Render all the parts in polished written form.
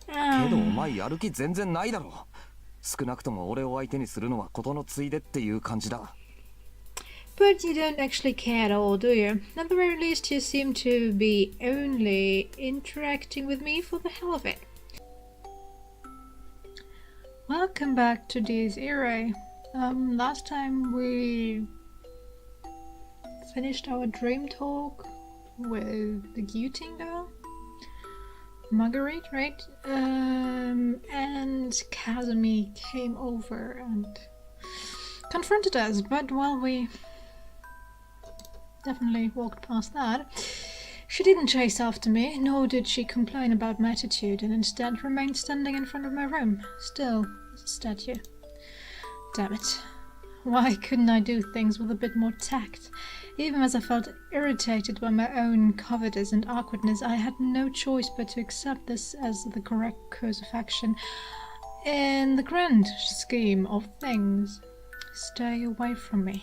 けどお前やる気全然ないだろ。少なくとも俺を相手にするのは事のついでっていう感じだ。But you don't actually care at all, do you? At the very least, you seem to be only interacting with me for the hell of it. Welcome back to this Irae. Last time we finished our dream talk with the guillotine girl, Marguerite, right? And Kazumi came over and confronted us, but while we definitely walked past that, she didn't chase after me, nor did she complain about my attitude, and instead remained standing in front of my room, still as a statue. Damn it. Why couldn't I do things with a bit more tact? Even as I felt irritated by my own cowardice and awkwardness, I had no choice but to accept this as the correct course of action in the grand scheme of things. Stay away from me.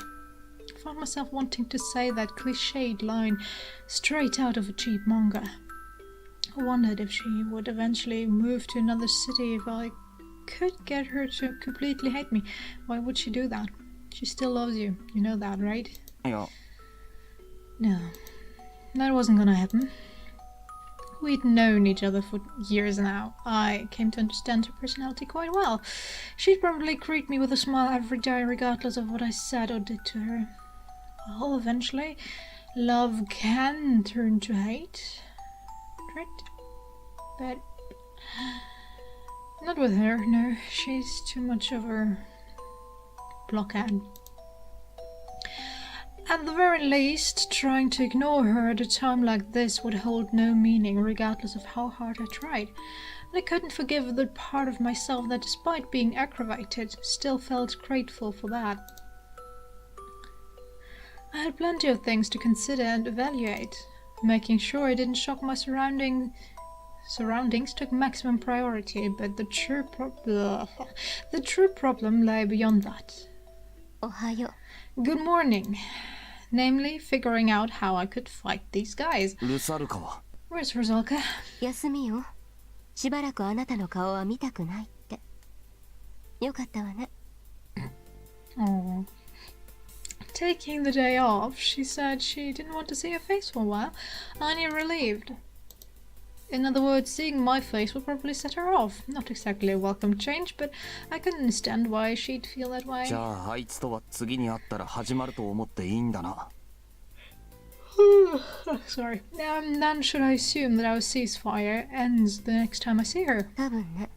I found myself wanting to say that cliched line straight out of a cheap manga. I wondered if she would eventually move to another city if I could get her to completely hate me. Why would she do that? She still loves you. You know that, right? Yeah. No, that wasn't gonna happen. We'd known each other for years now. I came to understand her personality quite well. She'd probably greet me with a smile every day, regardless of what I said or did to her. Well, eventually, love can turn to hate, right? But not with her, no. She's too much of a blockhead. At the very least, trying to ignore her at a time like this would hold no meaning, regardless of how hard I tried. And I couldn't forgive the part of myself that, despite being aggravated, still felt grateful for that. I had plenty of things to consider and evaluate. Making sure I didn't shock my surroundings took maximum priority, but the true problem lay beyond that. Ohayo. Good morning. Namely, figuring out how I could fight these guys. Where's Rosalka? 休みよ。しばらくあなたの顔は見たくないって。よかったわね。Oh. Taking the day off, she said she didn't want to see her face for a while. Aren't you relieved? In other words, seeing my face would probably set her off. Not exactly a welcome change, but I can understand why she'd feel that way. じゃあ、あいつとは次に会ったら始まると思っていいんだな。Sorry. Then should I assume that our ceasefire ends the next time I see her? 多分ね。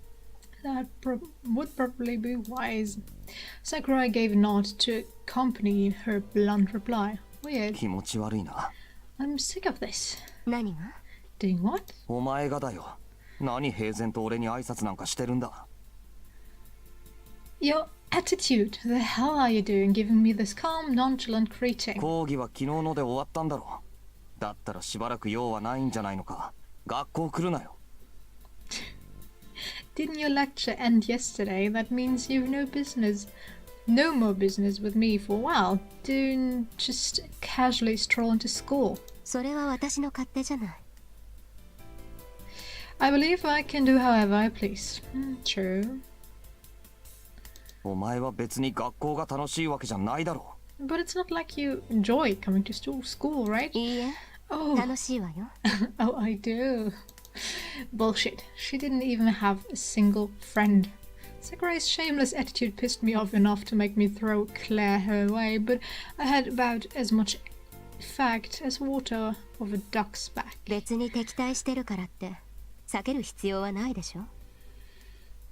That would probably be wise. Sakurai gave a nod to accompany her blunt reply. Weird. 気持ち悪いな。I'm sick of this. 何がDoing what? お前がだよ。何平然と俺に挨拶なんかしてるんだ。Your attitude. The hell are you doing giving me this calm, nonchalant greeting? 講義は昨日ので終わったんだろ。だったらしばらく用はないんじゃないのか。学校来るなよ。Didn't your lecture end yesterday? That means you've no more business with me for a while. Don't just casually stroll into school. それは私の勝手じゃない。I believe I can do however I please. True. お前は別に学校が楽しいわけじゃないだろ。But it's not like you enjoy coming to school, right? いいえ。Oh. 楽しいわよ。Oh, I do. Bullshit. She didn't even have a single friend. Sakurai's shameless attitude pissed me off enough to make me throw Claire her way, but I had about as much fact as water of a duck's back. 別に敵対してるからって避ける必要はないでしょ。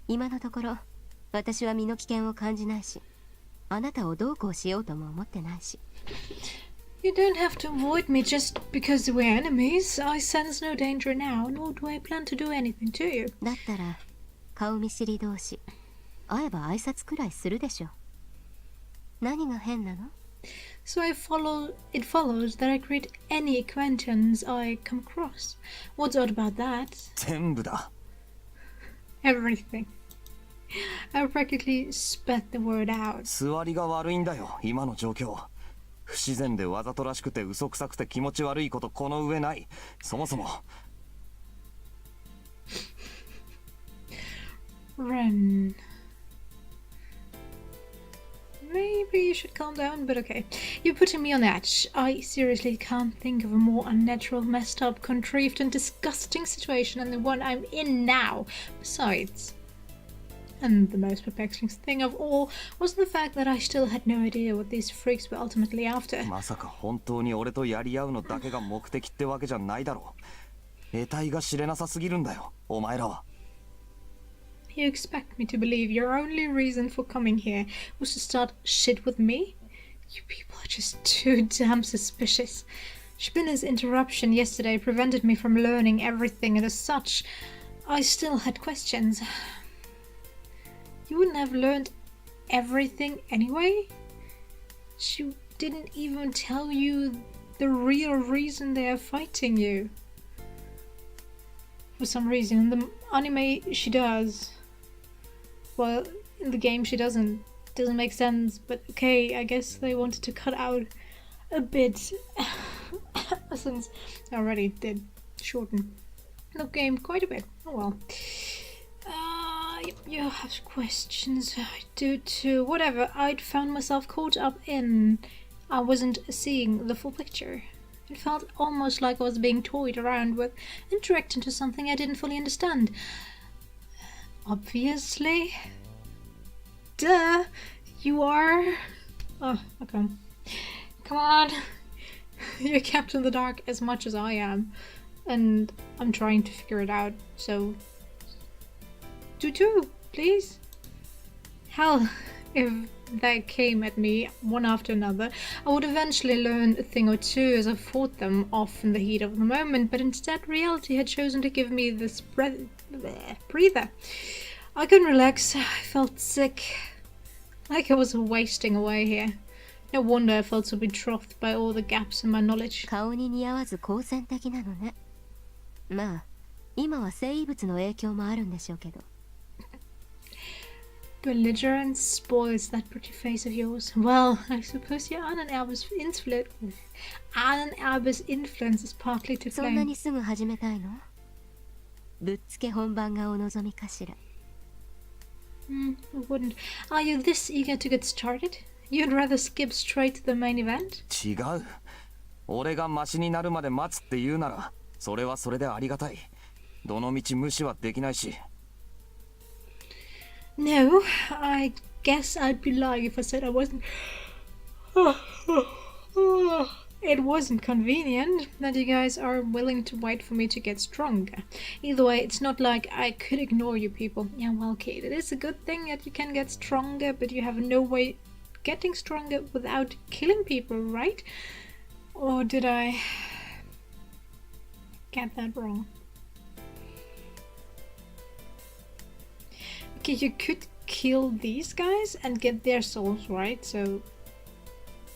今のところ私は身の危険を感じないし、あなたをどうこうしようとも思ってないし。You don't have to avoid me just because we're enemies. I sense no danger now, nor do I plan to do anything to you. だったら顔見知り同士会えば挨拶くらいするでしょ。何が変なの？ So it follows that I greet any acquaintance I come across. What's odd about that? 全部だ。Everything. I practically spat the word out. 座りが悪いんだよ、今の状況。不自然でわざとらしくて嘘くさくて気持ち悪いことこの上ない。そもそも。Ren. Maybe you should calm down, but okay. You're putting me on edge. I seriously can't think of a more unnatural, messed up, contrived and disgusting situation than the one I'm in now. Besides, and the most perplexing thing of all was the fact that I still had no idea what these freaks were ultimately after. まさか本当に俺とやり合うのだけが目的ってわけじゃないだろう。得体が知れなさすぎるんだよ、お前らは。You expect me to believe your only reason for coming here was to start shit with me? You people are just too damn suspicious. Spinner's interruption yesterday prevented me from learning everything, and as such, I still had questions. You wouldn't have learned everything anyway? She didn't even tell you the real reason they are fighting you. For some reason, in the anime she does. Well, in the game she doesn't. Doesn't make sense, but okay, I guess they wanted to cut out a bit since I already did shorten the game quite a bit. Oh well. You have questions, I do too. Whatever, I'd found myself caught up in. I wasn't seeing the full picture. It felt almost like I was being toyed around with and tricked into something I didn't fully understand. Obviously. Duh, you are. Oh, okay. Come on. You're kept in the dark as much as I am, and I'm trying to figure it out, so do too, please. Hell, if they came at me one after another, I would eventually learn a thing or two as I fought them off in the heat of the moment, but instead reality had chosen to give me this breather. I couldn't relax. I felt sick, like I was wasting away here. No wonder I felt so betrothed by all the gaps in my knowledge. 顔に似合わず好戦的なのね。まあ、今は生物の影響もあるんでしょうけど。Belligerent spoils that pretty face of yours. Well, I suppose your Amantes influence is partly to そんな blame. にすぐ始めたいの？ぶっつけ本番がお望みかしら。I wouldn't. Are you this eager to get started? You'd rather skip straight to the main event? 違う。俺がマシになるまで待つって言うなら、それはそれでありがたい。どのみち無視はできないし。No, I guess I'd be lying if I said I wasn't. It wasn't convenient that you guys are willing to wait for me to get stronger. Either way, it's not like I could ignore you people. Yeah, well, Kate, it is a good thing that you can get stronger, but you have no way getting stronger without killing people, right? Or did I get that wrong? Okay, you could kill these guys and get their souls, right? So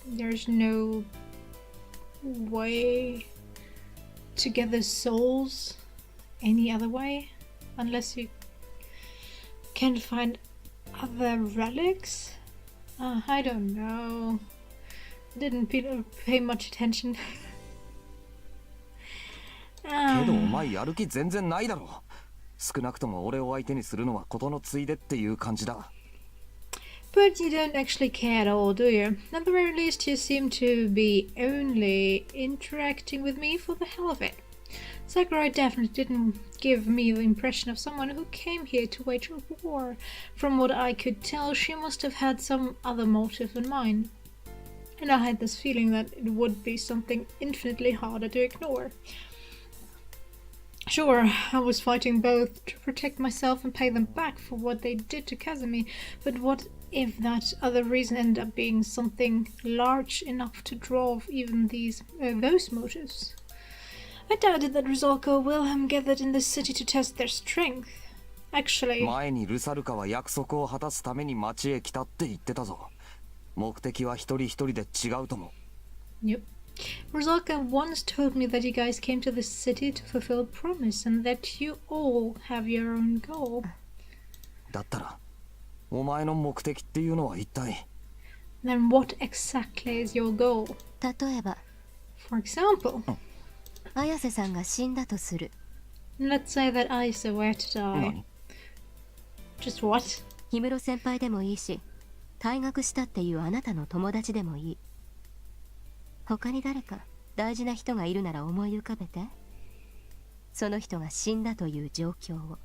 there's no way to get the souls any other way, unless you can find other relics. I don't know. Didn't pay much attention. けどお前やる気全然ないだろ。少なくとも俺を相手にするのは事のついでっていう感じだ。But you don't actually care at all, do you? At the very least, you seem to be only interacting with me for the hell of it. Sakurai definitely didn't give me the impression of someone who came here to wage a war. From what I could tell, she must have had some other motive in mind. And I had this feeling that it would be something infinitely harder to ignore. Sure, I was fighting both to protect myself and pay them back for what they did to Kazumi, but what if that other reason ended up being something large enough to draw even those motives? I doubted that Rizalco Wilhelm gathered in the city to test their strength. Actually, 前にルサルカは約束を果たすために町へ来たって言ってたぞ。目的は一人一人で違うとも。Yep. Rizalka once told me that you guys came to this city to fulfill a promise and that you all have your own goal. だったら、お前の目的っていうのは一体。Then what exactly is your goal? 例えば、 For example, 綾瀬さんが死んだとする。 let's say that Isa were to die. Just what? 氷室先輩でもいいし、退学したっていうあなたの友達でもいい。他に誰か大事な人がいるなら思い浮かべて。その人が死んだという状況を。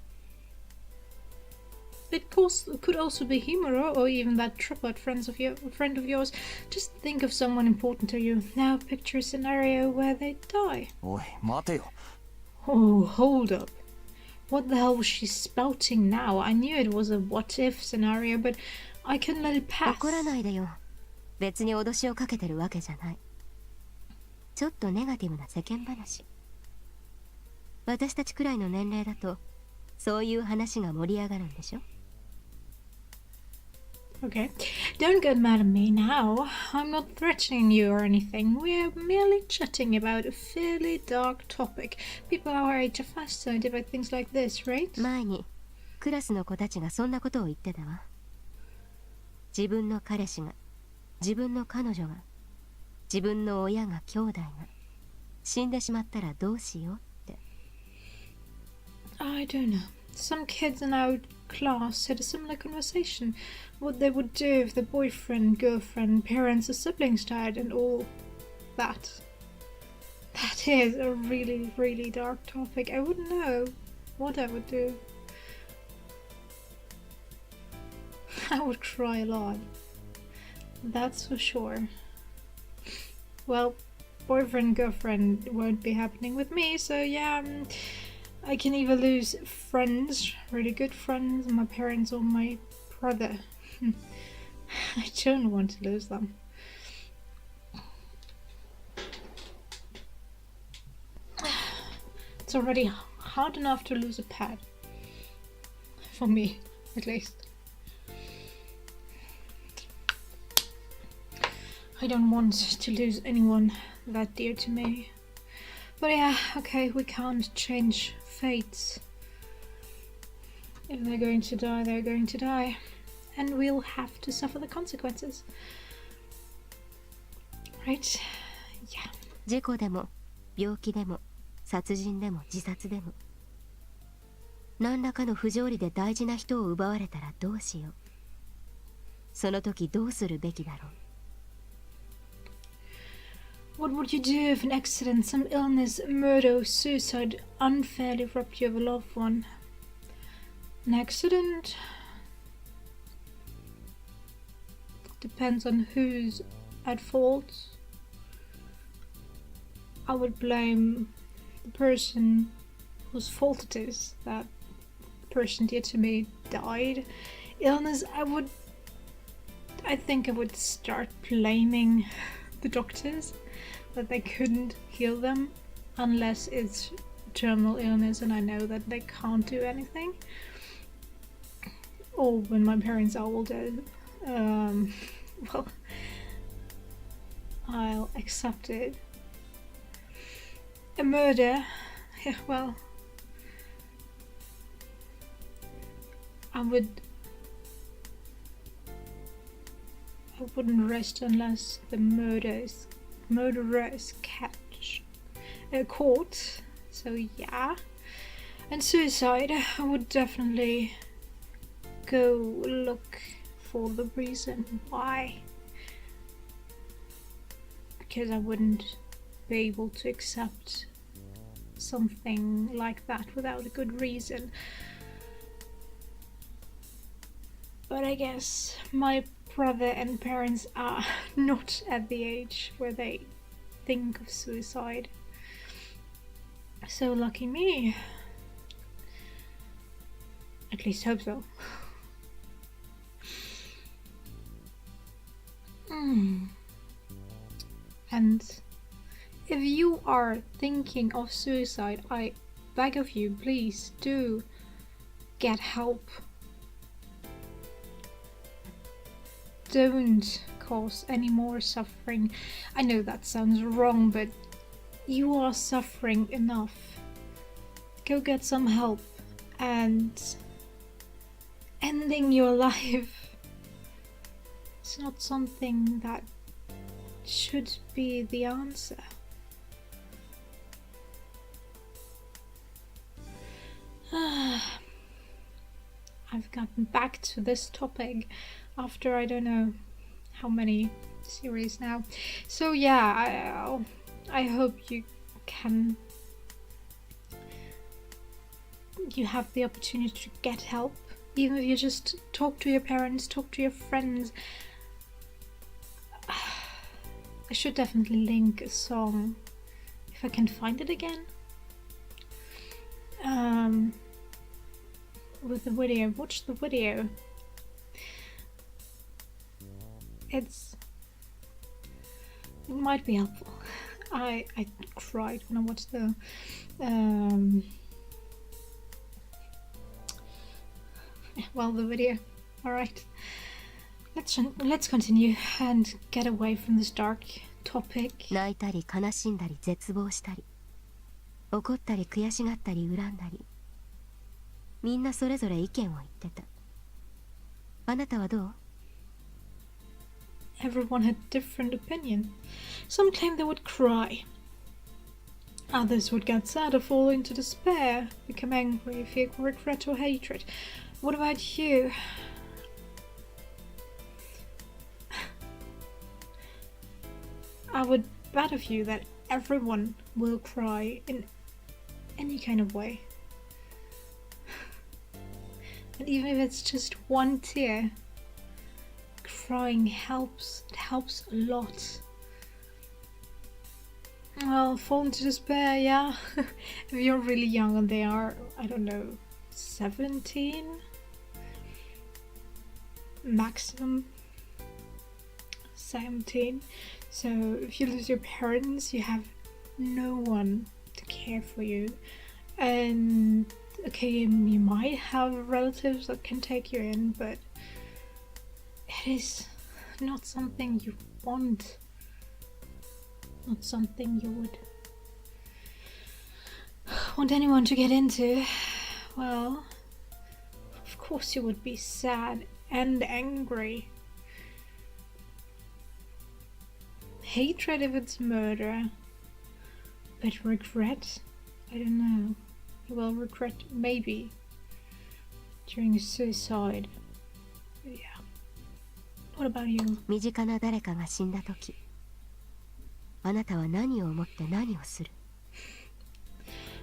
It could also be Himuro or even that triplet friend of yours. Just think of someone important to you. Now picture a scenario where they die. おい待てよ。 Oh, hold up. What the hell was she spouting now? I knew it was a what-if scenario, but I couldn't let it pass. 怒らないでよ。別に脅しをかけてるわけじゃない。ちょっとネガティブな世間話。私たちくらいの年齢だとそういう話が盛り上がるんでしょ。Okay, don't get mad at me now. I'm not threatening you or anything. We're merely chatting about a fairly dark topic. People our age are fascinated by things like this, right? 前にクラスの子たちがそんなことを言ってたわ。自分の彼氏が、自分の彼女が、自分の親が兄弟が死んでしまったらどうしようって。I don't know. Some kids in our class had a similar conversation. What they would do if the boyfriend, girlfriend, parents or siblings died and all that. That is a really, really dark topic. I wouldn't know what I would do. I would cry a lot. That's for sure. Well, boyfriend, girlfriend won't be happening with me, so yeah, I can either lose friends, really good friends, my parents or my brother. I don't want to lose them. It's already hard enough to lose a pet. For me, at least. I don't want to lose anyone that dear to me. But yeah, okay, we can't change fates. If they're going to die, they're going to die. And we'll have to suffer the consequences. Right? Yeah. 事故でも病気でも殺人でも自殺でも何らかの不条理で大事な人を奪われたらどうしよう。その時どうするべきだろう。What would you do if an accident, some illness, murder, or suicide unfairly robbed you of a loved one? An accident? Depends on who's at fault. I would blame the person whose fault it is that the person dear to me died. Illness, I think I would start blaming the doctors that they couldn't heal them unless it's terminal illness and I know that they can't do anything. Or when my parents are older, well, I'll accept it. A murder, yeah, well, I wouldn't rest unless the murderers caught. So yeah. And suicide, I would definitely go look for the reason why. Because I wouldn't be able to accept something like that without a good reason. But I guess my brother and parents are not at the age where they think of suicide. So lucky me. At least hope so. And if you are thinking of suicide, I beg of you, please do get help. Don't cause any more suffering. I know that sounds wrong, but you are suffering enough. Go get some help, and ending your life is not something that should be the answer. I've gotten back to this topic after I don't know how many series now. So yeah, I hope you have the opportunity to get help, even if you just talk to your parents, talk to your friends. I should definitely link a song if I can find it again. With the video, watch the video. It might be helpful. I cried when I watched the the video. All right, let's continue and get away from this dark topic. 泣いたり悲しんだり絶望したり怒ったり悔しがったり恨んだりみんなそれぞれ意見を言ってた。あなたはどう？ Everyone had different opinion. Some claimed they would cry. Others would get sad or fall into despair, become angry, feel regret or hatred. What about you? I would bet of you that everyone will cry in any kind of way. And even if it's just one tear, crying helps. It helps a lot. Well, fall into despair, yeah. If you're really young and they are, I don't know, 17? Maximum 17. So if you lose your parents, you have no one to care for you. And okay, you might have relatives that can take you in, but it is not something you want. Not something you would want anyone to get into. Well, of course you would be sad and angry. Hatred if it's murder. But regret? I don't know. You will regret maybe during a suicide. But yeah. What about you? 身近な誰かが死んだとき、あなたは何を思って何をする？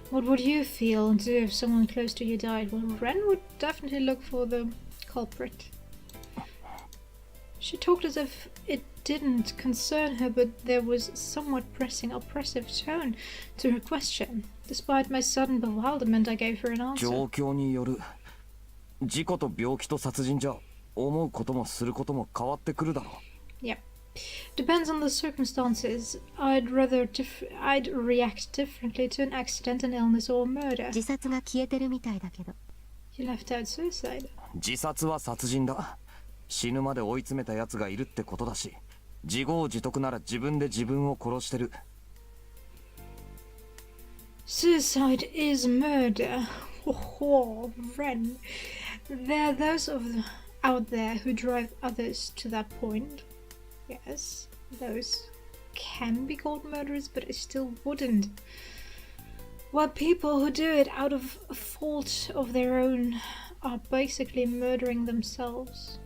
What would you feel and do if someone close to you died? Well, Ren would definitely look for the culprit. She talked as if it didn't concern her, but there was a somewhat pressing, oppressive tone to her question. Despite my sudden bewilderment, I gave her an answer. 状況による。事故と病気と殺人じゃ思うこともすることも変わってくるだろう。Yep. Depends on the circumstances. I'd react differently to an accident, an illness, or a murder. 自殺が消えてるみたいだけど。 You left out suicide. 自殺は殺人だ。死ぬまで追い詰めた奴がいるってことだし、自業自得なら自分で自分を殺してる。Suicide is murder. Oh, Ren. There are those out there who drive others to that point. Yes, those can be called murderers, but I still wouldn't. While people who do it out of a fault of their own are basically murdering themselves.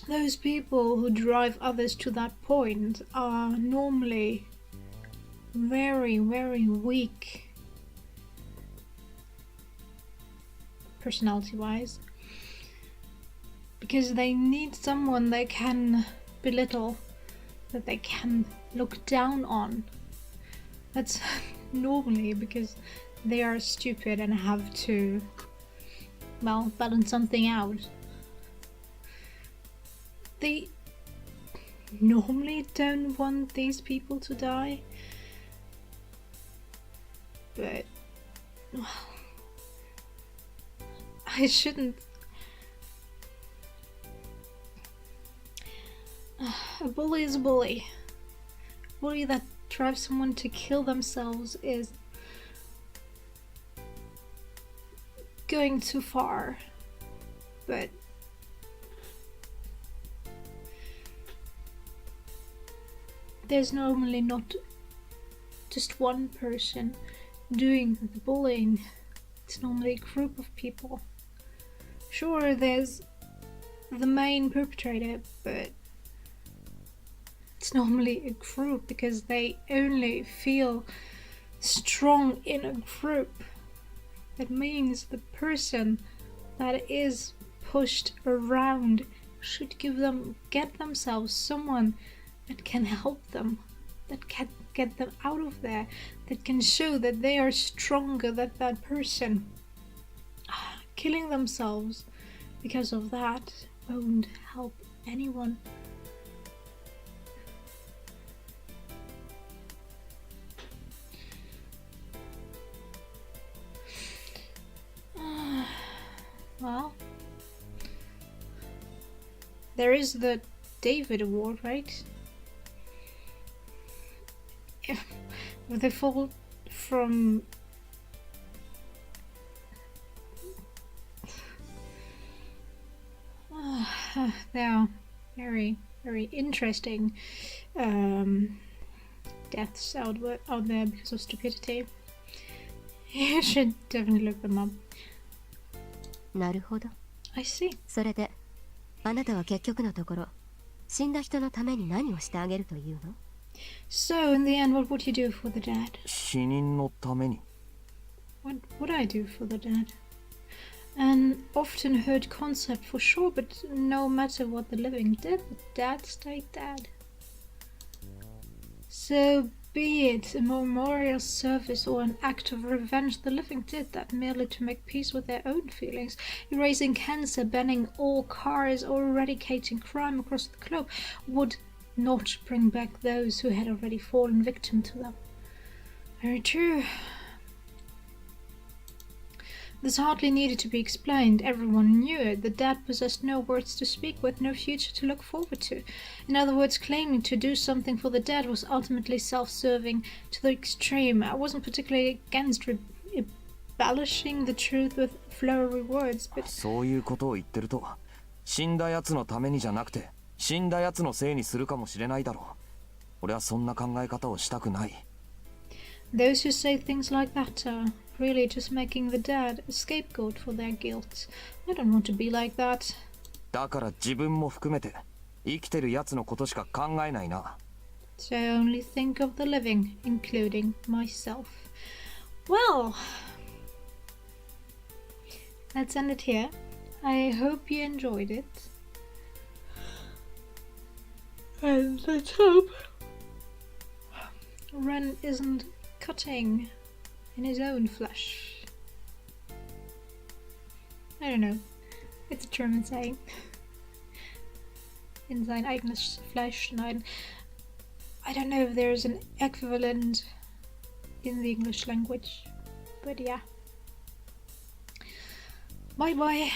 Those people who drive others to that point are normally very, very weak personality-wise, because they need someone they can belittle, that they can look down on. That's normally because they are stupid and have to, well, balance something out. They normally don't want these people to die, but, well, I shouldn't. A bully is a bully. A bully that drives someone to kill themselves is going too far, but there's normally not just one person doing the bullying. It's normally a group of people. Sure, there's the main perpetrator, but it's normally a group because they only feel strong in a group. That means the person that is pushed around should get themselves someone that can help them, that can get them out of there, that can show that they are stronger than that person. Killing themselves because of that won't help anyone. Well, there is the David Award, right? If they fall from there are very, very interesting deaths out there because of stupidity. You should definitely look them up. なるほど。 I see. それで、あなたは結局のところ、死んだ人のために何をしてあげるというの？ So, in the end, what would you do for the dead? 死人のために。 What would I do for the dead? An often heard concept for sure, but no matter what the living did, the dead stayed dead. So, be it a memorial service or an act of revenge, the living did that merely to make peace with their own feelings, erasing cancer, banning all cars, or eradicating crime across the globe would not bring back those who had already fallen victim to them. Very true. This hardly needed to be explained. Everyone knew it. The dead possessed no words to speak with, no future to look forward to. In other words, claiming to do something for the dead was ultimately self-serving to the extreme. I wasn't particularly against embellishing the truth with flowery words, but... そういうことを言ってると、死んだ奴のためにじゃなくて、死んだ奴のせいにするかもしれないだろう。俺はそんな考え方をしたくない。Those who say things like that are really just making the dead a scapegoat for their guilt. I don't want to be like that. だから自分も含めて生きてる奴のことしか考えないな。So I only think of the living, including myself. Well, let's end it here. I hope you enjoyed it. And let's hope Ren isn't cutting in his own flesh. I don't know. It's a German saying. In sein eigenes Fleisch schneiden. I don't know if there's an equivalent in the English language, but yeah. Bye bye.